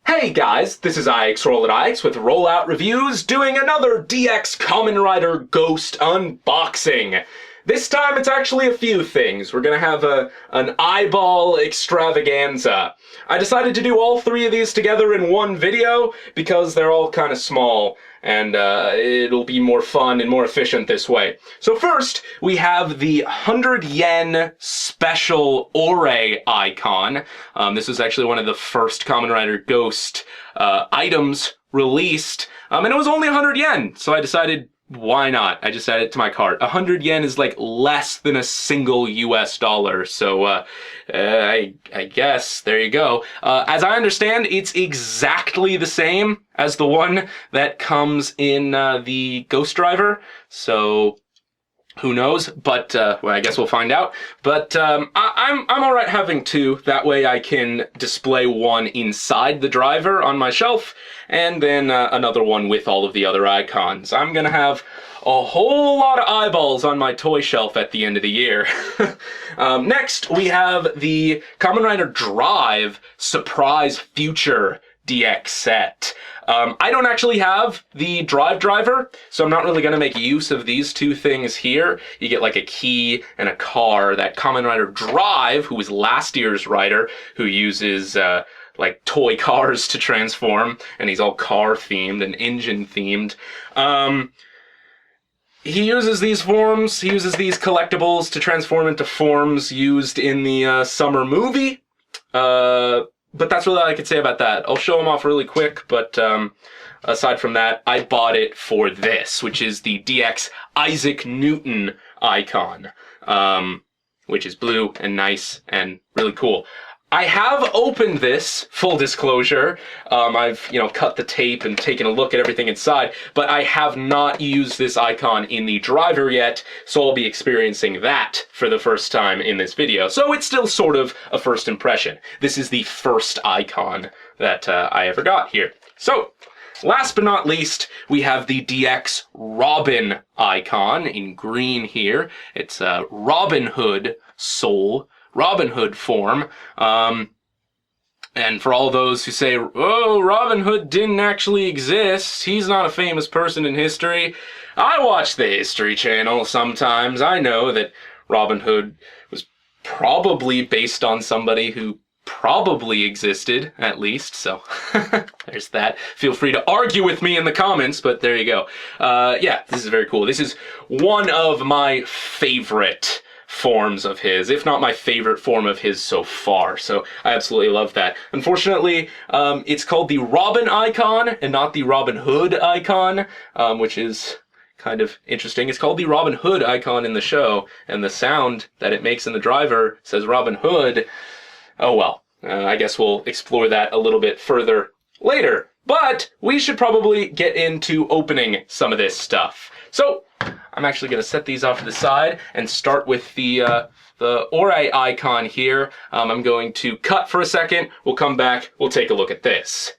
Hey guys, this is Ix with RolloutReviews doing another DX Kamen Rider Ghost unboxing. This time it's actually a few things. We're gonna have an eyeball extravaganza. I decided to do all three of these together in one video because they're all kind of small and it'll be more fun and more efficient this way. So first, we have the 100 yen special Ore Eyecon. This was actually one of the first Kamen Rider Ghost items released, and it was only 100 yen, so I decided, why not? I just added it to my cart. 100 yen is like less than a single US dollar, so I guess there you go. As I understand, it's exactly the same as the one that comes in the Ghost Driver, so who knows? But well, I guess we'll find out. But I'm all right having two. That way I can display one inside the driver on my shelf, and then another one with all of the other icons. I'm gonna have a whole lot of eyeballs on my toy shelf at the end of the year. Next, we have the Kamen Rider Drive Surprise Future DX set. I don't actually have the driver, so I'm not really going to make use of these two things here. You get like a key and a car. That Kamen Rider Drive, who was last year's rider, who uses like toy cars to transform, and he's all car themed and engine themed. He uses these forms, he uses these collectibles to transform into forms used in the summer movie. But that's really all I can say about that. I'll show them off really quick, but aside from that, I bought it for this, which is the DX Isaac Newton icon, which is blue and nice and really cool. I have opened this, full disclosure. I've, cut the tape and taken a look at everything inside, but I have not used this icon in the driver yet, so I'll be experiencing that for the first time in this video. So it's still sort of a first impression. This is the first icon that I ever got here. So, last but not least, we have the DX Robin icon in green here. It's a Robin Hood soul. Robin Hood form, and for all those who say, oh, Robin Hood didn't actually exist, he's not a famous person in history, I watch the History Channel sometimes. I know that Robin Hood was probably based on somebody who probably existed, at least, so there's that. Feel free to argue with me in the comments, but there you go. Yeah, this is very cool. This is one of my favorite forms of his, if not my favorite form of his so far, so I absolutely love that. Unfortunately, it's called the Robin icon and not the Robin Hood icon, which is kind of interesting. It's called the Robin Hood icon in the show, and the sound that it makes in the driver says Robin Hood. Oh well, I guess we'll explore that a little bit further later, but we should probably get into opening some of this stuff. So, I'm actually going to set these off to the side and start with the Ore icon here. I'm going to cut for a second, we'll come back, we'll take a look at this.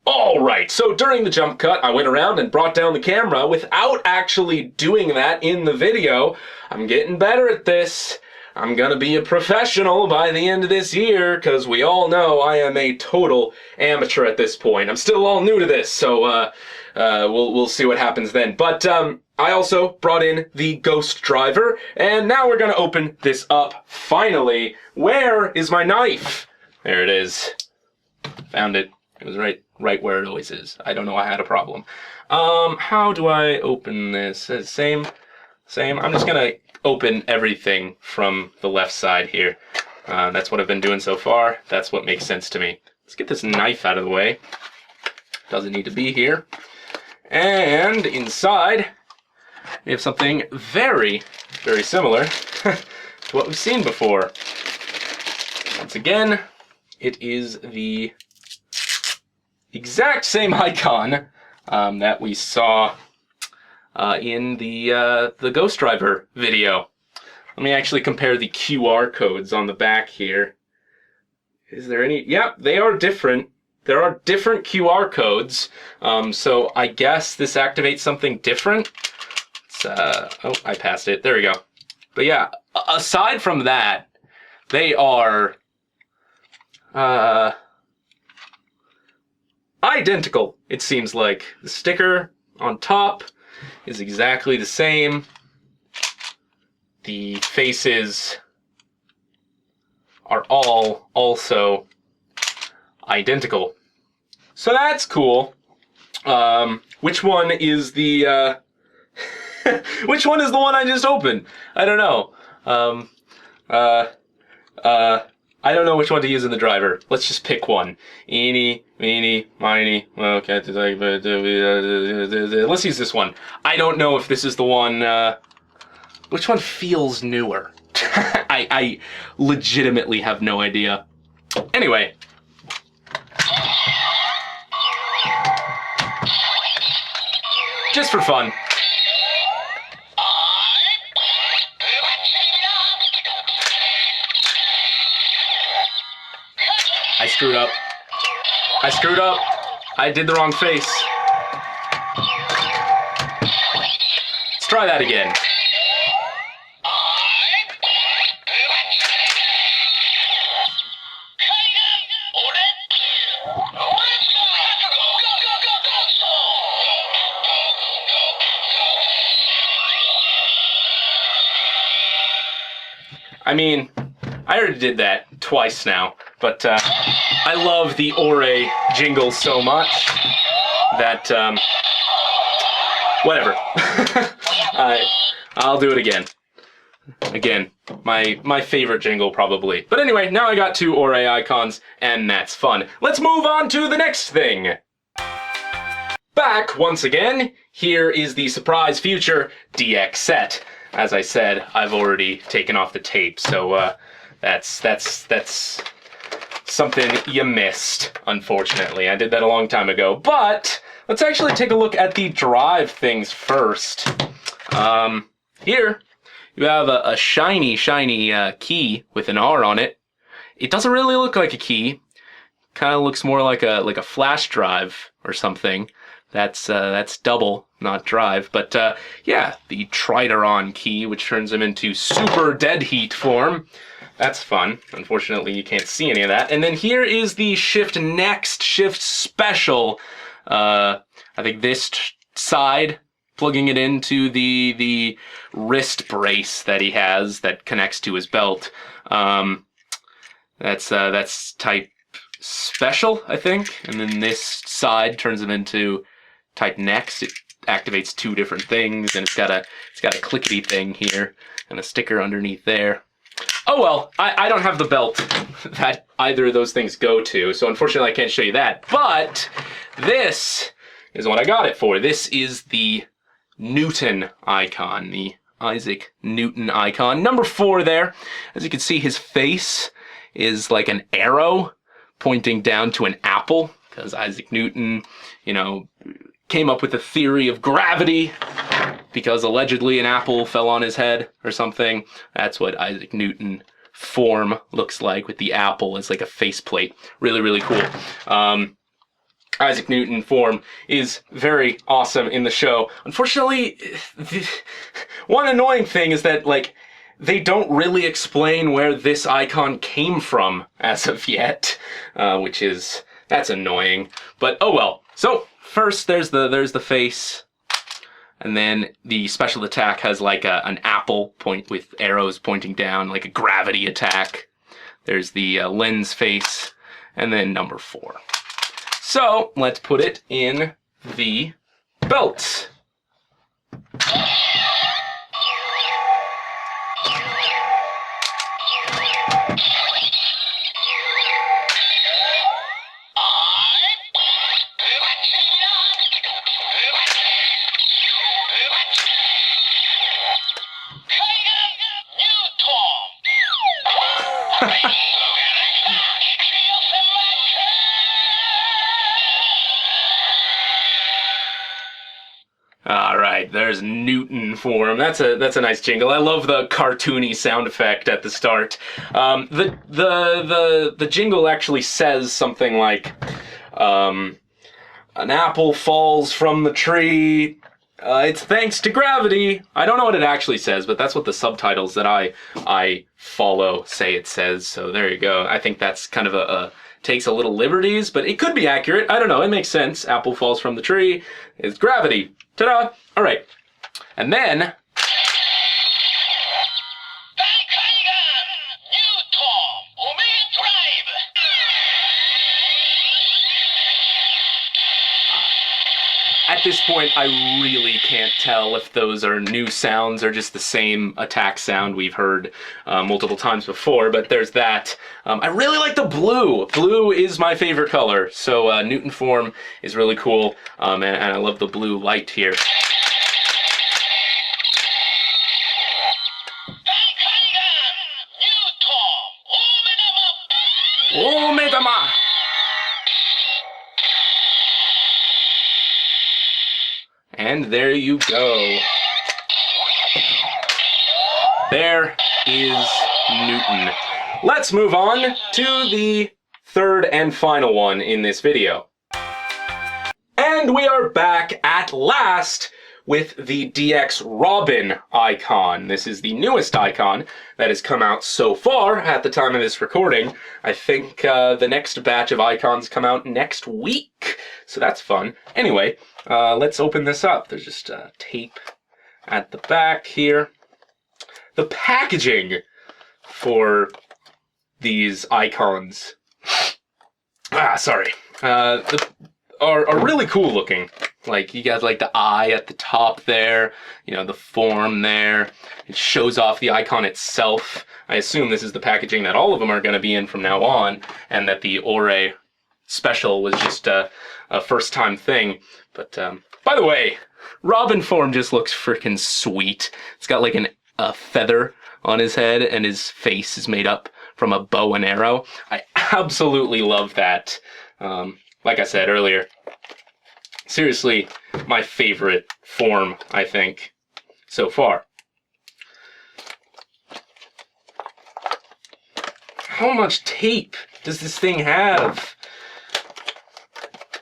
Alright, so during the jump cut, I went around and brought down the camera without actually doing that in the video. I'm getting better at this. I'm gonna be a professional by the end of this year, because we all know I am a total amateur at this point. I'm still all new to this, so we'll see what happens then. But I also brought in the Ghost Driver, and now we're gonna open this up. Finally, where is my knife? There it is. Found it. It was right where it always is. I don't know, I had a problem. How do I open this? Same. I'm just gonna open everything from the left side here. That's what I've been doing so far. That's what makes sense to me. Let's get this knife out of the way. Doesn't need to be here. And inside, we have something very, very similar to what we've seen before. Once again, it is the exact same icon that we saw in the Ghost Driver video. Let me actually compare the QR codes on the back here. Is there any? Yeah, they are different. There are different QR codes, so I guess this activates something different. Oh, I passed it. There we go. But yeah, aside from that, they are identical, it seems like. The sticker on top is exactly the same. The faces are all also identical. So that's cool. Which one is the which one is the one I just opened? I don't know. I don't know which one to use in the driver. Let's just pick one. Eeny, meeny, miny. Okay, let's use this one. I don't know if this is the one. Which one feels newer? I legitimately have no idea. Anyway. Just for fun. I screwed up. I screwed up. I did the wrong face. Let's try that again. I mean, I already did that twice now, but I love the Ore jingle so much that, whatever. I'll do it again. Again, my favorite jingle probably. But anyway, now I got 2 Ore icons, and that's fun. Let's move on to the next thing. Back once again, here is the surprise future DX set. As I said, I've already taken off the tape, so that's something you missed, unfortunately. I did that a long time ago. But let's actually take a look at the drive things first. Here, you have a shiny key with an R on it. It doesn't really look like a key. Kind of looks more like a flash drive or something. That's double, not drive. But yeah, the Trideron key, which turns him into super dead heat form. That's fun. Unfortunately, you can't see any of that. And then here is the Shift Next, Shift Special. I think this side, plugging it into the wrist brace that he has that connects to his belt. That's type Special, I think. And then this side turns him into type Next. It activates 2 different things, and it's got a clickety thing here and a sticker underneath there. Oh well, I don't have the belt that either of those things go to, so unfortunately I can't show you that. But this is what I got it for. This is the Newton icon, the Isaac Newton icon. Number 4 there. As you can see, his face is like an arrow pointing down to an apple, because Isaac Newton, you know, came up with the theory of gravity because allegedly an apple fell on his head or something. That's what Isaac Newton form looks like, with the apple as like a faceplate. Really, really cool. Isaac Newton form is very awesome in the show. Unfortunately, one annoying thing is that, like, they don't really explain where this icon came from as of yet, that's annoying. But oh well. So first, there's the face, and then the special attack has like an apple point with arrows pointing down, like a gravity attack. There's the lens face, and then number 4. So let's put it in the belt. All right, there's Newton form. That's a nice jingle. I love the cartoony sound effect at the start. The jingle actually says something like, an apple falls from the tree. It's thanks to gravity. I don't know what it actually says, but that's what the subtitles that I follow say it says. So there you go. I think that's kind of a takes a little liberties, but it could be accurate. I don't know, it makes sense. Apple falls from the tree. It's gravity. Ta-da! All right. And then... At this point, I really can't tell if those are new sounds or just the same attack sound we've heard multiple times before, but there's that. I really like the blue. Blue is my favorite color, so Newton form is really cool, and I love the blue light here. Omedama! And there you go. There is Newton. Let's move on to the third and final one in this video. And we are back at last with the DX Robin Eyecon. This is the newest Eyecon that has come out so far at the time of this recording. I think the next batch of Eyecons come out next week, so that's fun. Anyway, let's open this up. There's just tape at the back here. The packaging for these Eyecons, are really cool looking. Like, you got like the eye at the top there, you know, the form there. It shows off the Eyecon itself. I assume this is the packaging that all of them are going to be in from now on, and that the Ore special was just a first-time thing. But, by the way, Robin form just looks freaking sweet. It's got like a feather on his head, and his face is made up from a bow and arrow. I absolutely love that. Like I said earlier, seriously, my favorite form, I think, so far. How much tape does this thing have?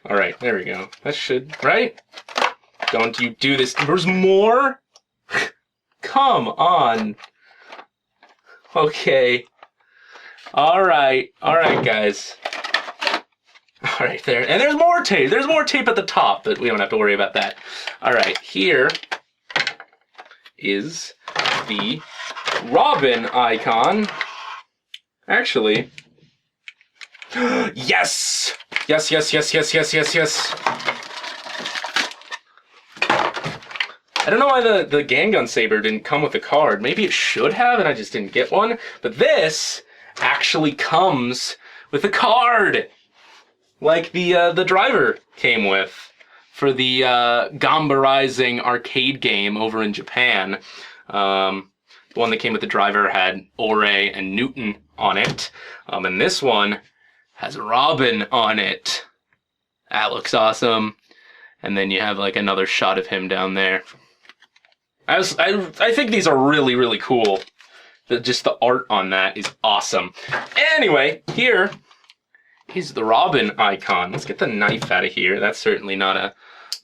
All right, there we go. That should, right? Don't you do this? There's more? Come on. Okay. All right, guys. All right, there. And there's more tape. There's more tape at the top, but we don't have to worry about that. All right, here is the Robin Eyecon. Actually, yes! Yes, yes, yes, yes, yes, yes, yes. I don't know why the Gangun Saber didn't come with a card. Maybe it should have, and I just didn't get one. But this actually comes with a card, like the driver came with for the Gamba Rising arcade game over in Japan. The one that came with the driver had Ore and Newton on it, and this one has Robin on it. That looks awesome. And then you have like another shot of him down there. I think these are really, really cool. Just the art on that is awesome. Anyway, here is the Robin Eyecon. Let's get the knife out of here. That's certainly not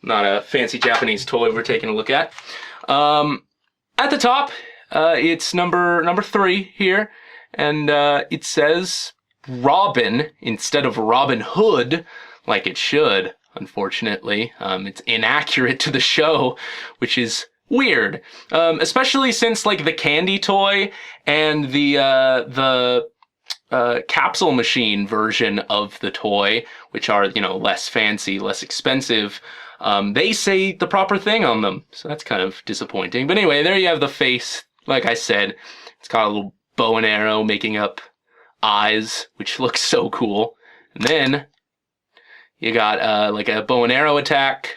a fancy Japanese toy we're taking a look at. At the top, it's number 3 here, and it says Robin instead of Robin Hood, like it should. Unfortunately, it's inaccurate to the show, which is weird, especially since like the candy toy and the capsule machine version of the toy, which are, you know, less fancy, less expensive, they say the proper thing on them, so that's kind of disappointing. But anyway, there you have the face. Like I said, it's got a little bow and arrow making up eyes, which looks so cool. And then you got like a bow and arrow attack,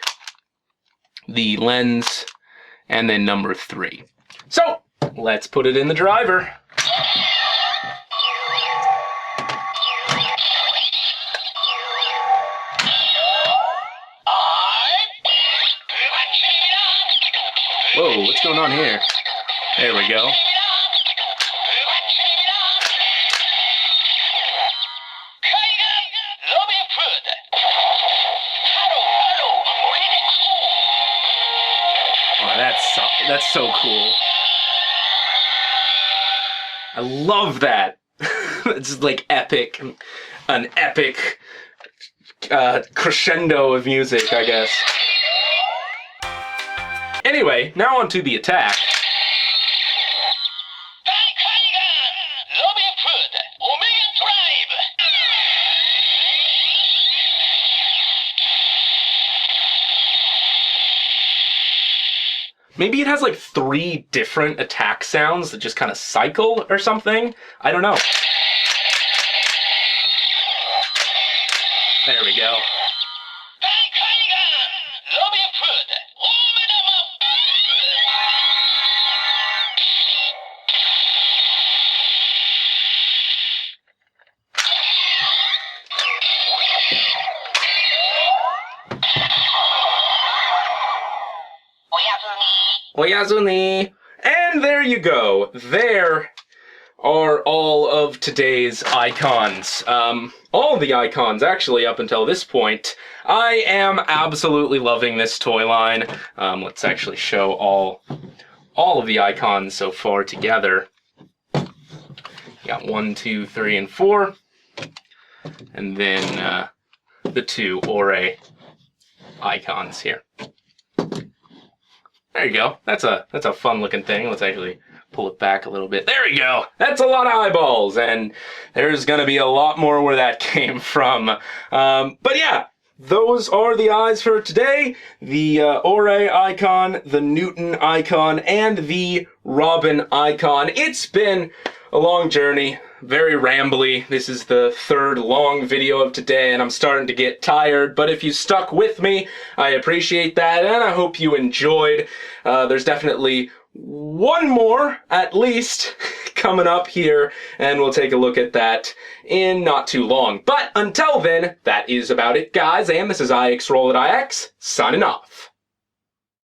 the lens, and then number 3. So let's put it in the driver. Whoa, what's going on here? There we go. Oh, that's so cool. I love that. It's like epic. an epic crescendo of music, I guess. Anyway, now on to the attack. Maybe it has like 3 different attack sounds that just kind of cycle or something. I don't know. There we go. Oyazuni! And there you go. There are all of today's icons. All the icons, actually, up until this point. I am absolutely loving this toy line. Let's actually show all of the icons so far together. You got 1, 2, 3, and 4. And then the 2 Ore icons here. There you go. That's a fun looking thing. Let's actually pull it back a little bit. There we go. That's a lot of eyeballs, and there's gonna be a lot more where that came from. But yeah, those are the eyes for today. The Ore icon, the Newton icon, and the Robin icon. It's been a long journey. Very rambly. This is the 3rd long video of today, and I'm starting to get tired, but if you stuck with me, I appreciate that, and I hope you enjoyed. There's definitely one more, at least, coming up here, and we'll take a look at that in not too long. But until then, that is about it, guys, and this is IX Roll at IX, signing off.